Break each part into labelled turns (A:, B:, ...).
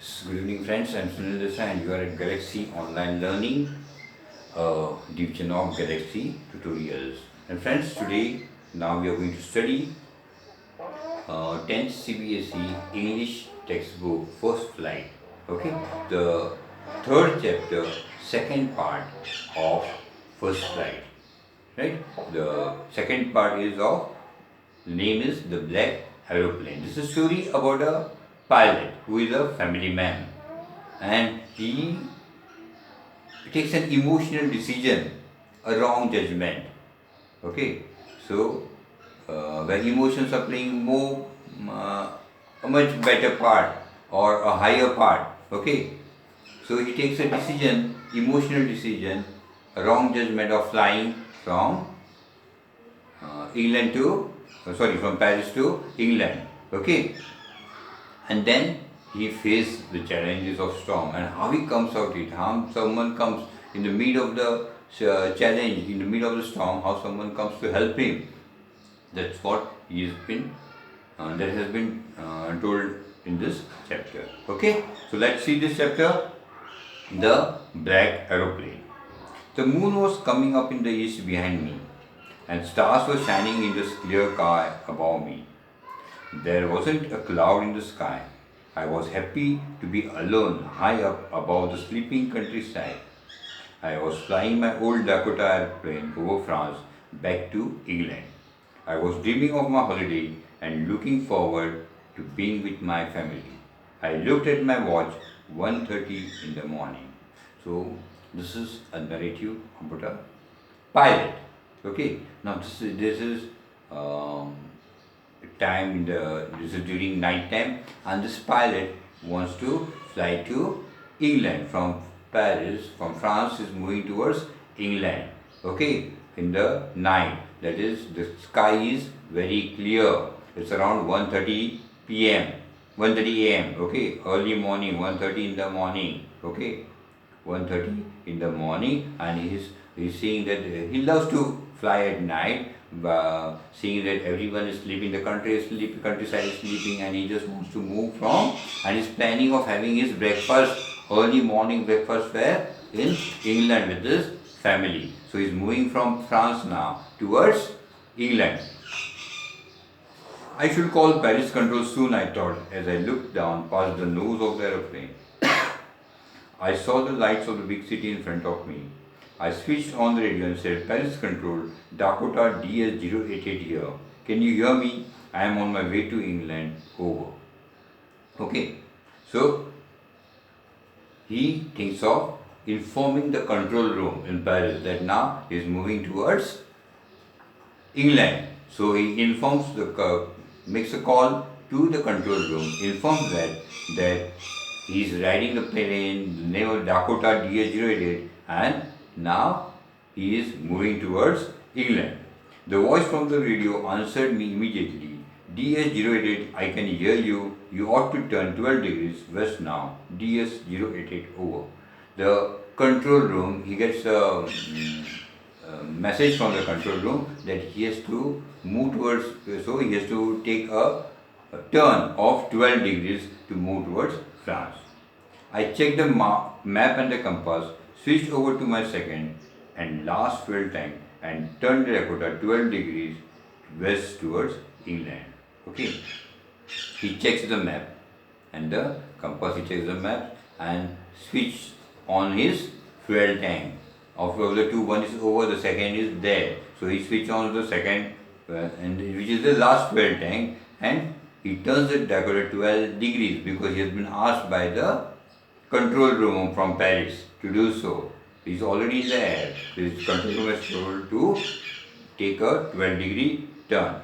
A: Good evening friends, I'm Sunil Desai and you are at Galaxy Online Learning, division of Galaxy Tutorials. And friends, today now we are going to study 10th CBSE English textbook First Flight. Okay, the third chapter, second part of First Flight. Right, the second part is of, the name is The Black Aeroplane. This is a story about a pilot who is a family man, and he takes an emotional decision, a wrong judgment. Okay, so when emotions are playing more, a much better part or a higher part. Okay, so he takes a decision, emotional decision, a wrong judgment of flying from England to, from Paris to England. Okay, and then he faced the challenges of storm and how he comes out it. How someone comes in the middle of the challenge, in the middle of the storm, how someone comes to help him. That's what that has been told in this chapter. Okay, so let's see this chapter, The Black Aeroplane. The moon was coming up in the east behind me, and stars were shining in the clear sky above me. There wasn't a cloud in the sky. I was happy to be alone high up above the sleeping countryside. I was flying my old Dakota airplane over France back to England. I was dreaming of my holiday and looking forward to being with my family. I looked at my watch, 1:30 in the morning. So this is a narrative about a pilot. Okay, now this is time in this is during night time, and this pilot wants to fly to England from Paris. From France is moving towards England. Okay, in the night, that is, the sky is very clear. It's around 1:30 p.m. 1:30 a.m. Okay, early morning, 1:30 in the morning. Okay, 1:30 in the morning, and he's seeing that he loves to fly at night, seeing that everyone is sleeping, the countryside is sleeping, and he just wants to move from, and he's planning of having his breakfast, early morning breakfast where in England with his family. So he's moving from France now towards England. I should call Paris control soon, I thought, as I looked down past the nose of the aeroplane. I saw the lights of the big city in front of me. I switched on the radio and said, Paris control, Dakota DS088 here. Can you hear me? I am on my way to England. Over. Okay, so he thinks of informing the control room in Paris that now he is moving towards England. So he informs makes a call to the control room, informs that he is riding the plane, the name of Dakota DS088, and now he is moving towards England. The voice from the radio answered me immediately. DS088, I can hear you. You ought to turn 12 degrees west now. DS088 over. The control room, he gets a message from the control room that he has to move towards, so he has to take a turn of 12 degrees to move towards France. I checked the map and the compass, switched over to my second and last fuel tank, and turned the Dakota 12 degrees west towards England. Okay, he checks the map and the compass, he checks the map and switches on his fuel tank. Of the two, one is over, the second is there. So he switches on the second, and which is the last fuel tank, and he turns the Dakota 12 degrees because he has been asked by the control room from Paris to do so. He is already in the air. His control room is told to take a 12-degree turn.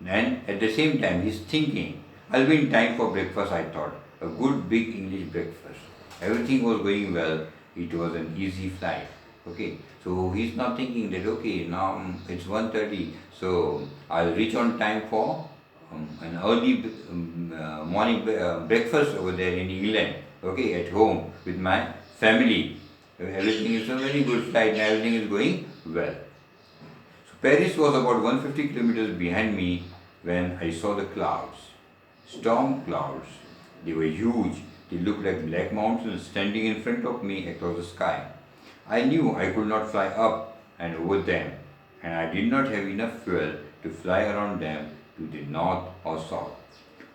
A: And at the same time, he is thinking, I'll be in time for breakfast, I thought. A good big English breakfast. Everything was going well. It was an easy flight. Okay, so he's now thinking that, okay, now it's 1:30, so I'll reach on time for an early morning breakfast over there in England. Okay, at home with my family. Everything is a very good flight and everything is going well. So Paris was about 150 kilometers behind me when I saw the clouds, storm clouds, They were huge. They looked like black mountains standing in front of me across the sky. I knew I could not fly up and over them, and I did not have enough fuel to fly around them to the north or south.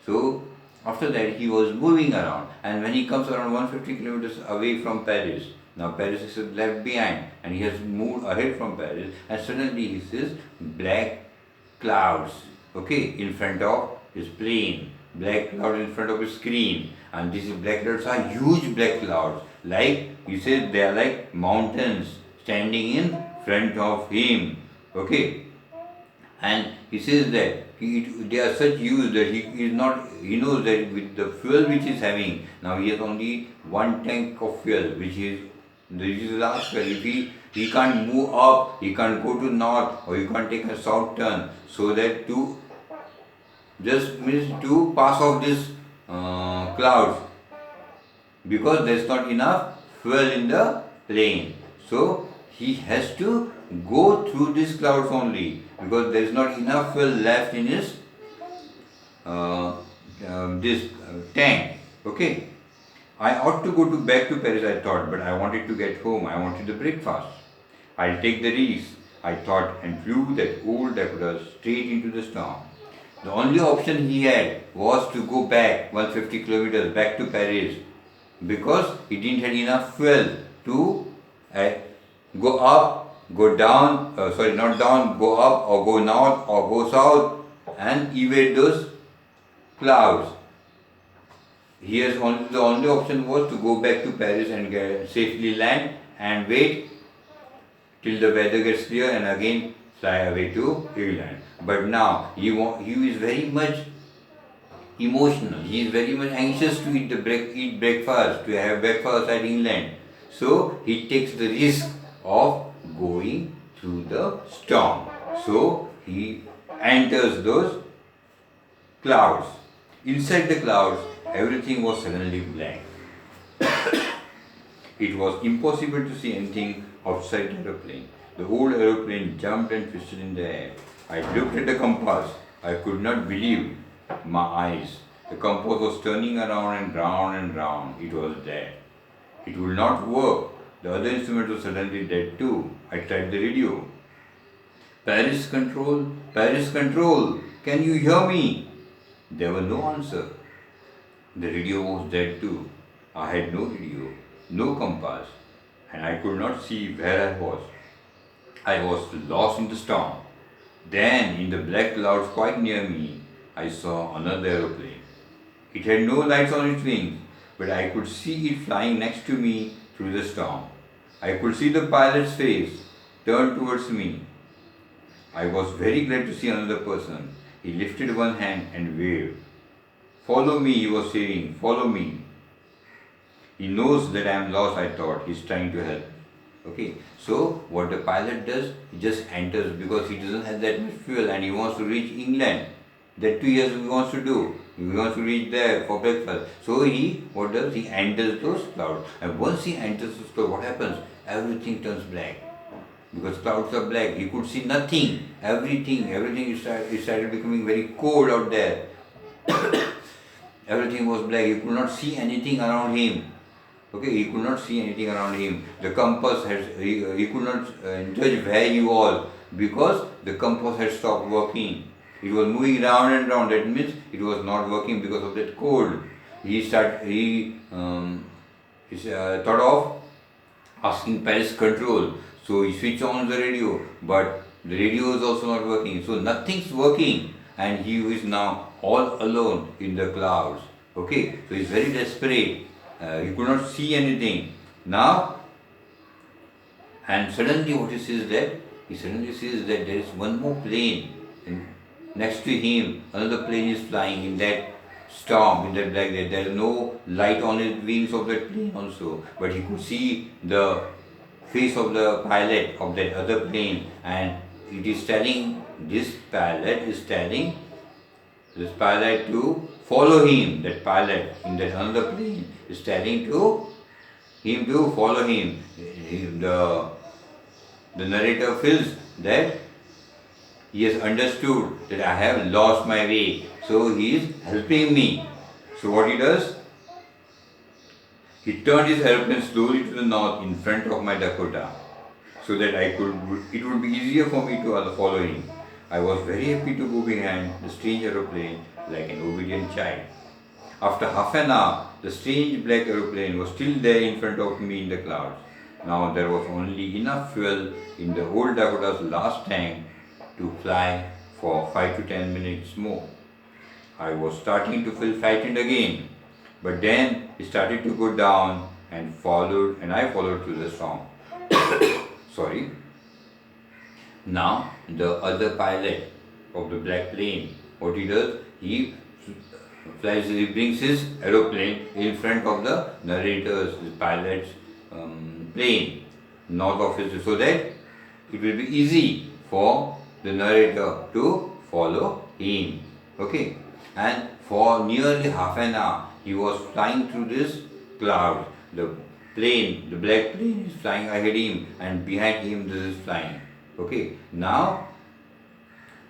A: So, after that, he was moving around, and when he comes around 150 kilometers away from Paris, now Paris is left behind, and he has moved ahead from Paris, and suddenly he sees black clouds, okay, in front of his plane, black clouds in front of his screen, and these black clouds are huge black clouds, like you said, they are like mountains standing in front of him, okay, and he says that they are such huge that he knows that with the fuel which he is having, now he has only one tank of fuel, which is the last fuel. If he can't move up, he can't go to north, or he can't take a south turn, so that to just means to pass off this clouds, because there's not enough fuel in the plane. So he has to go through these clouds only, because there is not enough fuel left in his this tank. Okay. I ought to go back to Paris, I thought, but I wanted to get home. I wanted the breakfast. I'll take the risk, I thought, and flew that old Dakota straight into the storm. The only option he had was to go back 150 kilometers back to Paris, because he didn't have enough fuel to go up, go down, not down, go up or go north or go south and evade those clouds. The only option was to go back to Paris and safely land and wait till the weather gets clear and again fly away to England. But now he is very much emotional. He is very much anxious to eat breakfast, to have breakfast at England. So he takes the risk of going through the storm. So he enters those clouds. Inside the clouds, everything was suddenly black. It was impossible to see anything outside the aeroplane. The whole aeroplane jumped and twisted in the air. I looked at the compass. I could not believe my eyes. The compass was turning around and round and round. It was dead. It would not work. The other instrument was suddenly dead too. I tried the radio. Paris control, can you hear me? There was no answer. The radio was dead too. I had no radio, no compass, and I could not see where I was. I was lost in the storm. Then, in the black clouds quite near me, I saw another aeroplane. It had no lights on its wings, but I could see it flying next to me through the storm. I could see the pilot's face turned towards me. I was very glad to see another person. He lifted one hand and waved. Follow me, he was saying, follow me. He knows that I am lost, I thought. He's trying to help. Okay, so what the pilot does, he just enters because he doesn't have that much fuel and he wants to reach England. That 2 years he wants to do. He wants to reach there for breakfast. So what does? He enters those clouds. And once he enters those clouds, what happens? Everything turns black. Because clouds are black. He could see nothing. Everything started becoming very cold out there. Everything was black. He could not see anything around him. Okay, he could not see anything around him. The compass he could not judge where he was because the compass had stopped working. It was moving round and round. That means it was not working because of that cold. He thought of asking Paris control. So he switched on the radio, but the radio is also not working. So nothing's working, and he is now all alone in the clouds. Okay, so he's very desperate. He could not see anything. Now, and suddenly what he sees that? He suddenly sees that there is one more plane and next to him. Another plane is flying in that storm, in that black day. There is no light on his wings of that plane also. But he could see the face of the pilot of that other plane, and it is telling, this pilot is telling this pilot to follow him. That pilot in that another plane is telling to him to follow him. The narrator feels that he has understood that I have lost my way, so he is helping me. So what he does? He turned his aeroplane slowly to the north in front of my Dakota, so that it would be easier for me to follow him. I was very happy to go behind the strange aeroplane like an obedient child. After half an hour, the strange black aeroplane was still there in front of me in the clouds. Now there was only enough fuel in the old Dakota's last tank to fly for 5 to 10 minutes more. I was starting to feel frightened again, but then it started to go down and I followed through the storm. Sorry. Now the other pilot of the black plane, what he does, he brings his aeroplane in front of the narrator's, the pilot's plane, north of his, so that it will be easy for the narrator to follow him. Okay, and for nearly half an hour he was flying through this cloud. The black plane is flying ahead of him, and behind him this is flying. Okay, now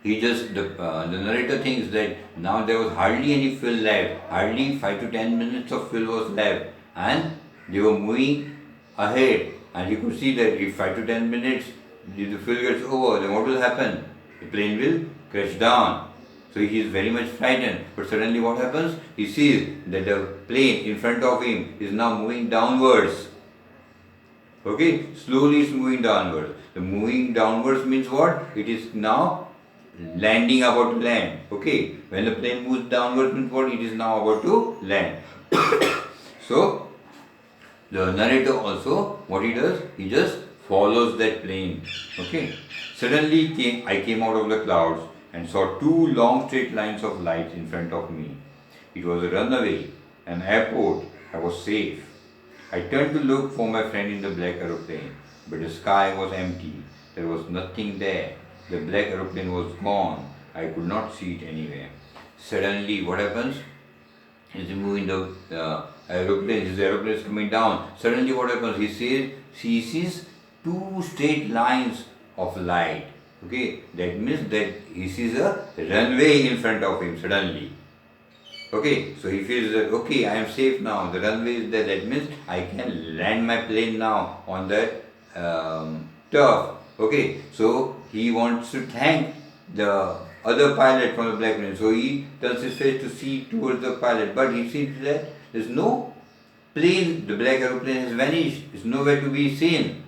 A: the narrator thinks that now there was hardly any fuel left, hardly 5 to 10 minutes of fuel was left, and they were moving ahead, and he could see that if 5 to 10 minutes the fuel gets over, then what will happen? The plane will crash down. So he is very much frightened, but suddenly what happens? He sees that the plane in front of him is now moving downwards. Okay, slowly it's moving downwards. The moving downwards means what? It is now landing, about to land. Okay, when the plane moves downwards means what? It is now about to land. So the narrator also, what he does, he just follows that plane. Okay, suddenly I came out of the clouds and saw two long straight lines of lights in front of me. It was a runway, an airport. I was safe. I turned to look for my friend in the black aeroplane, but the sky was empty. There was nothing there. The black aeroplane was gone. I could not see it anywhere. Suddenly, what happens? He's moving the aeroplane. His aeroplane is coming down. Suddenly, what happens? He sees two straight lines of light. Okay, that means that he sees a runway in front of him suddenly. Okay, so he feels that, okay, I am safe now, the runway is there, that means I can land my plane now on that turf. Okay, so he wants to thank the other pilot from the black plane. So he turns his face to see towards the pilot, but he sees that there is no plane, the black aeroplane has vanished, it's nowhere to be seen.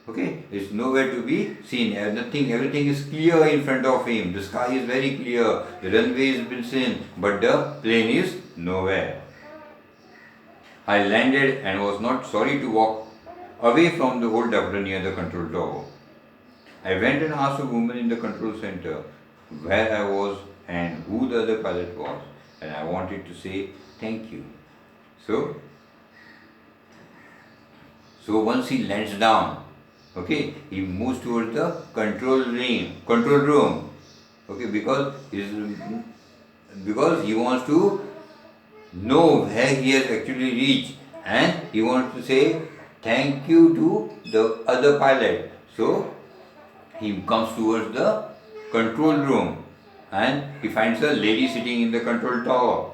A: Okay, it's nowhere to be seen. Nothing, everything is clear in front of him. The sky is very clear. The runway has been seen, but the plane is nowhere. I landed and was not sorry to walk away from the old doctor near the control tower. I went and asked a woman in the control center where I was and who the other pilot was, and I wanted to say thank you. So once he lands down, okay, he moves towards the control room. Okay, because he wants to know where he has actually reached, and he wants to say thank you to the other pilot. So he comes towards the control room, and he finds a lady sitting in the control tower,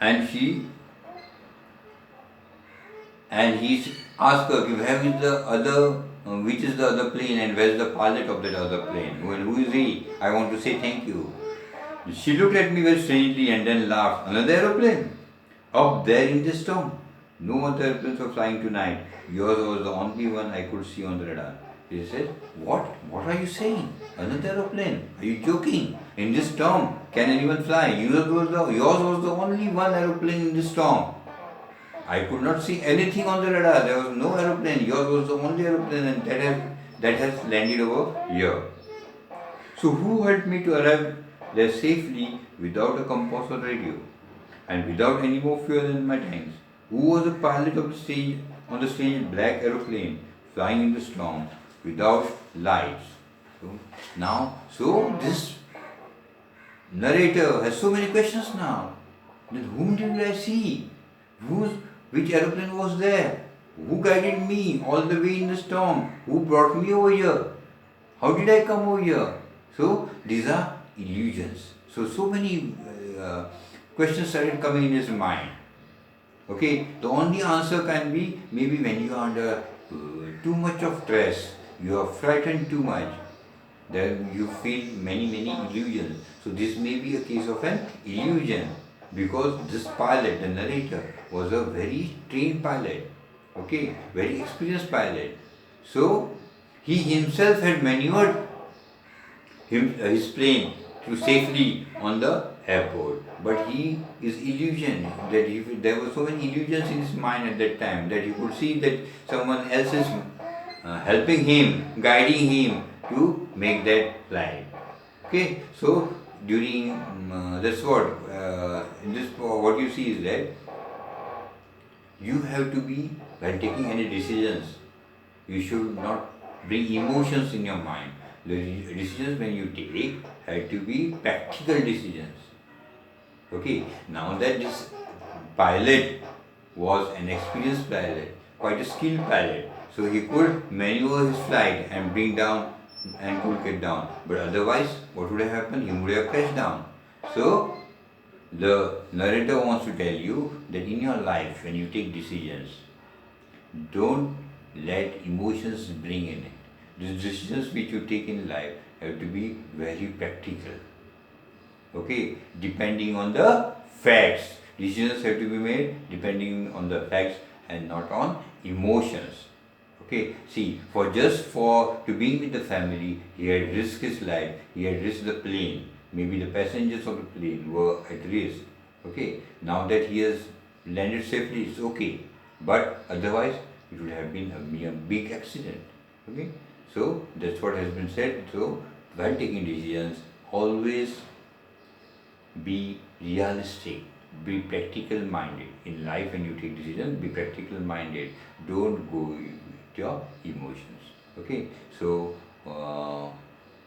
A: and he asks her, which is the other plane and where is the pilot of that other plane? Well, who is he? I want to say thank you. She looked at me very strangely and then laughed. Another aeroplane? Up there in this storm? No other airplanes were flying tonight. Yours was the only one I could see on the radar. He said, What? What are you saying? Another aeroplane? Are you joking? In this storm, can anyone fly? Yours was the only one aeroplane in this storm. I could not see anything on the radar. There was no aeroplane. Yours was the only aeroplane, and that has landed over here. So who helped me to arrive there safely without a compass or radio, and without any more fuel in my tanks? Who was the pilot of the strange black aeroplane flying in the storm without lights? So this narrator has so many questions now. Then whom did I see? Which aeroplane was there? Who guided me all the way in the storm? Who brought me over here? How did I come over here? So these are illusions. So many questions started coming in his mind. Okay, the only answer can be maybe when you are under too much of stress, you are frightened too much, then you feel many illusions. So this may be a case of an illusion, because this pilot, the narrator, was a very trained pilot, okay, very experienced pilot. So he himself had maneuvered his plane to safely on the airport. But he is illusion that there were so many illusions in his mind at that time that he could see that someone else is helping him, guiding him to make that flight. Okay, so during that's what in this what you see is that you have to be, when taking any decisions, you should not bring emotions in your mind. The decisions when you take have to be practical decisions. Okay, now that this pilot was an experienced pilot, quite a skilled pilot, so he could maneuver his flight and bring down and could get down. But otherwise, what would have happened? He would have crashed down. So the narrator wants to tell you that in your life, when you take decisions, don't let emotions bring in it. The decisions which you take in life have to be very practical. Okay, depending on the facts. Decisions have to be made depending on the facts and not on emotions. Okay, see, for to be with the family, he had risked his life, he had risked the plane. Maybe the passengers of the plane were at risk. Okay, now that he has landed safely, it's okay. But otherwise, it would have been a big accident. Okay, so that's what has been said. So while taking decisions, always be realistic, be practical minded. In life, when you take decisions, be practical minded. Don't go with your emotions. Okay, so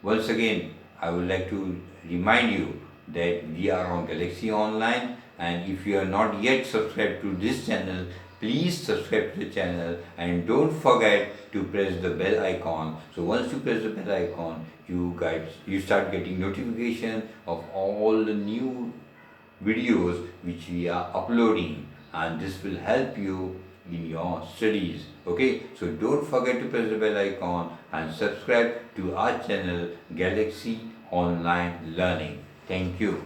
A: once again, I would like to remind you that we are on Galaxy Online, and if you are not yet subscribed to this channel, please subscribe to the channel and don't forget to press the bell icon. So once you press the bell icon, you start getting notification of all the new videos which we are uploading, and this will help you in your studies. Okay, so don't forget to press the bell icon and subscribe to our channel Galaxy Online Learning. Thank you.